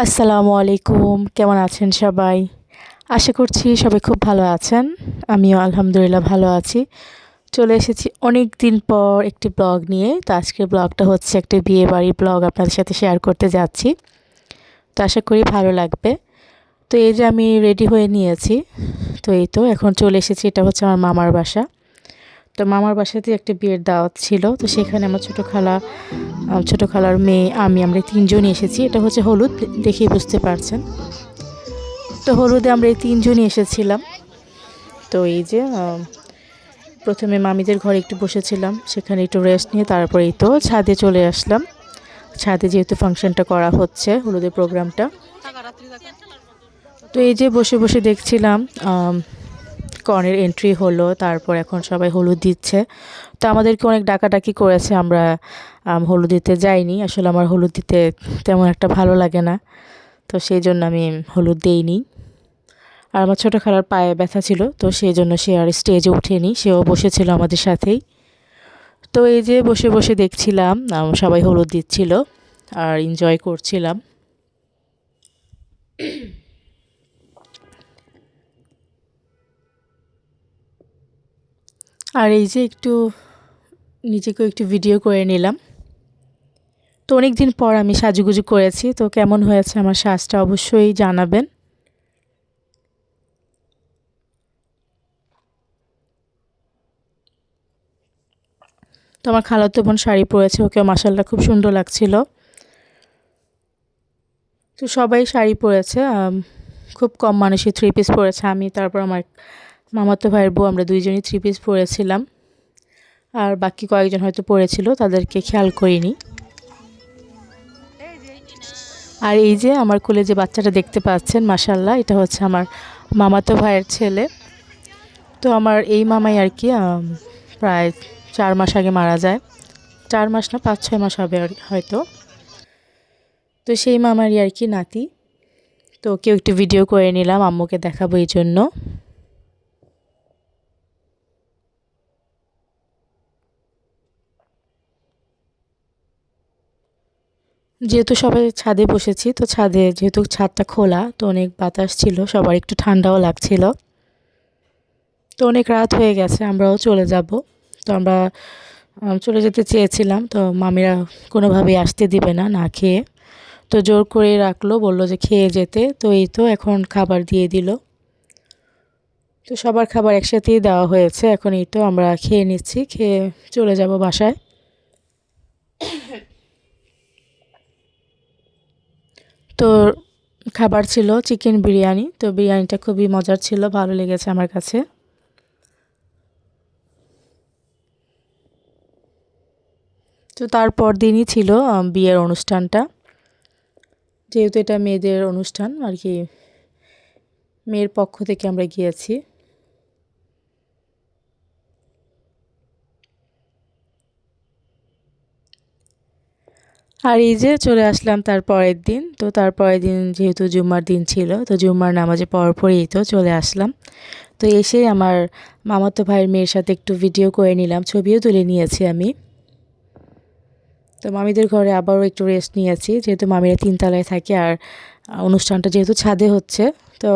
আসসালামু আলাইকুম, কেমন আছেন সবাই? আশা করছি সবাই খুব ভালো আছেন। আমিও আলহামদুলিল্লাহ ভালো আছি। চলে এসেছি অনেক দিন পর একটি ব্লগ নিয়ে। তো আজকের ব্লগটা হচ্ছে একটা বিয়েবাড়ির ব্লগ আপনাদের সাথে শেয়ার করতে যাচ্ছি। তো আশা করি ভালো লাগবে। তো এই যে আমি রেডি হয়ে নিয়েছি। তো এই তো এখন চলে এসেছি, এটা হচ্ছে আমার মামার বাসা। তো মামার বাসাতে একটা বিয়ের দাওয়াত ছিল। তো সেখানে আমার ছোটো খালার মেয়ে, আমরা তিনজনই এসেছি। এটা হচ্ছে হলুদ, দেখেই বুঝতে পারছেন। তো হলুদে আমরা এই তিনজনই এসেছিলাম। তো এই যে প্রথমে মামিদের ঘরে একটু বসেছিলাম, সেখানে একটু রেস্ট নিয়ে তারপরে এই তো ছাদে চলে আসলাম। ছাদে যেহেতু ফাংশনটা করা হচ্ছে, হলুদের প্রোগ্রামটা। তো এই যে বসে বসে দেখছিলাম কনের এন্ট্রি হলো, তারপর এখন সবাই হলুদ দিচ্ছে। তো আমাদেরকে অনেক ডাকাডাকি করেছে, আমরা হলুদ দিতে যাইনি। আসলে আমার হলুদ দিতে তেমন একটা ভালো লাগে না, তো সেই জন্য আমি হলুদ দেইনি। আর আমার ছোটো খালার পায়ে ব্যথা ছিল, তো সেই জন্য সে আর স্টেজে ওঠেনি, সেও বসেছিল আমাদের সাথেই। তো এই যে বসে বসে দেখছিলাম সবাই হলুদ দিচ্ছিল আর এনজয় করছিলাম। আর এই যে নিজেকেও একটু ভিডিও করে নিলাম। তো অনেক দিন পর আমি সাজুগুজু করেছি, তো কেমন হয়েছে আমার সাজটা অবশ্যই জানাবেন। তো আমার খালাতো বোন শাড়ি পরেছে, ওকে মাশাআল্লাহ খুব সুন্দর লাগছিল। তো সবাই শাড়ি পরেছে, খুব কম মানুষই থ্রি পিস পরেছে। আমি তারপর আমার মামাতো ভাইয়ের বউ, আমরা দুইজনই থ্রি পিস পরেছিলাম। আর বাকি কয়েকজন হয়তো পরেছিল, তাদেরকে খেয়াল করিনি। আর এই যে আমার কোলে যে বাচ্চাটা দেখতে পাচ্ছেন, মাশাআল্লাহ, এটা হচ্ছে আমার মামাতো ভাইয়ের ছেলে। তো আমার এই মামাই আর কি প্রায় 4 মাস আগে মারা যায়। 4 মাস না, 5-6 মাস হবে হয়তো। তো সেই মামারই আর কি নাতি। তো কেউ একটু ভিডিও করে নিলাম, আম্মুকে দেখাবো এই জন্য। যেহেতু সবাই ছাদে বসেছি, তো ছাদে যেহেতু ছাদটা খোলা, তো অনেক বাতাস ছিল, সবার একটু ঠান্ডাও লাগছিল। তো অনেক রাত হয়ে গেছে, আমরাও চলে যাব। তো আমরা চলে যেতে চেয়েছিলাম, তো মামিরা কোনোভাবেই আসতে দিবে না না খেয়ে। তো জোর করে রাখলো, বলল যে খেয়ে যেতে। তো এই তো এখন খাবার দিয়ে দিল। তো সবার খাবার একসাথেই দেওয়া হয়েছে, এখন এই তো আমরা খেয়ে নিচ্ছি, খেয়ে চলে যাব বাসায়। তো খাবার ছিল চিকেন বিরিয়ানি। তো বিরিয়ানিটা খুবই মজার ছিল, ভালো লেগেছে আমার কাছে। তো তারপর দিনই ছিল বিয়ের অনুষ্ঠানটা। যেহেতু এটা মেয়েদের অনুষ্ঠান আর কি, মেয়ের পক্ষ থেকে আমরা গিয়েছি। আর এই যে চলে আসলাম তার পরের দিন। তো তার পরের দিন যেহেতু জুম্মার দিন ছিল, তো জুম্মার নামাজে পড়ার পরেই তো চলে আসলাম। তো এসে আমার মামাতো ভাইয়ের মেয়ের সাথে একটু ভিডিও করে নিলাম, ছবিও তুলে নিয়েছি আমি। তো মামিদের ঘরে আবারও একটু রেস্ট নিয়েছি, যেহেতু মামিরা 3 তলায় থাকে। আর অনুষ্ঠানটা যেহেতু ছাদে হচ্ছে, তো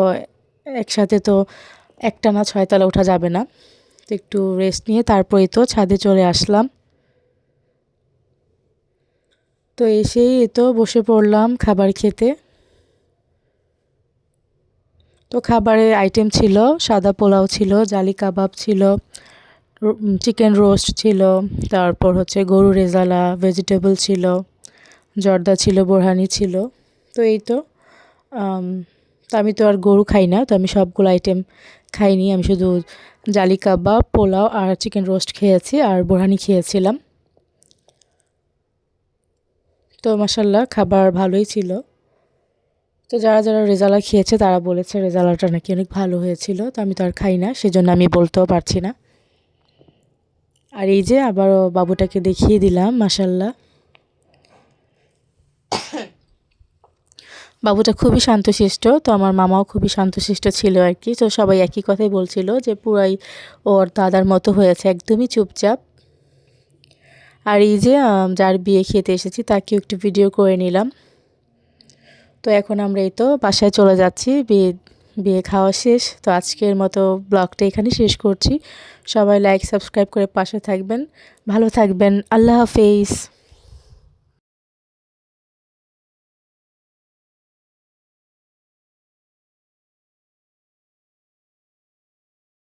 একসাথে তো একটানা 6 তলা ওঠা যাবে না। তো একটু রেস্ট নিয়ে তারপরেই তো ছাদে চলে আসলাম। তো এসেই তো বসে পড়লাম খাবার খেতে। তো খাবারের আইটেম ছিল সাদা পোলাও ছিল, জালি কাবাব ছিল, চিকেন রোস্ট ছিল, তারপর হচ্ছে গরু রেজালা, ভেজিটেবল ছিল, জর্দা ছিল, বোরহানি ছিল। তো এই তো আম, তো আমি তো আর গরু খাই না, তো আমি সবগুলো আইটেম খাইনি। আমি শুধু জালি কাবাব, পোলাও আর চিকেন রোস্ট খেয়েছি, আর বোরহানি খেয়েছিলাম। তো মাসাল্লাহ খাবার ভালোই ছিল। তো যারা যারা রেজালা খেয়েছে তারা বলেছে রেজালাটা নাকি অনেক ভালো হয়েছিল। তো আমি তো আর খাই না, সেজন্য আমি বলতেও পারছি না। আর এই যে আবারও বাবুটাকে দেখিয়ে দিলাম, মাসাল্লাহ বাবুটা খুবই শান্তশিষ্ট। তো আমার মামাও খুবই শান্তশিষ্ট ছিল আর কি। তো সবাই একই কথাই বলছিল যে পুরাই ওর দাদার মতো হয়েছে, একদমই চুপচাপ। আর এই যে যার বিয়ে খেতে এসেছি তাকেও একটু ভিডিও করে নিলাম। তো এখন আমরা এই তো বাসায় চলে যাচ্ছি, বিয়ে খাওয়া শেষ। তো আজকের মতো ব্লগটা এখানেই শেষ করছি। সবাই লাইক সাবস্ক্রাইব করে পাশে থাকবেন, ভালো থাকবেন। আল্লাহ হাফেজ।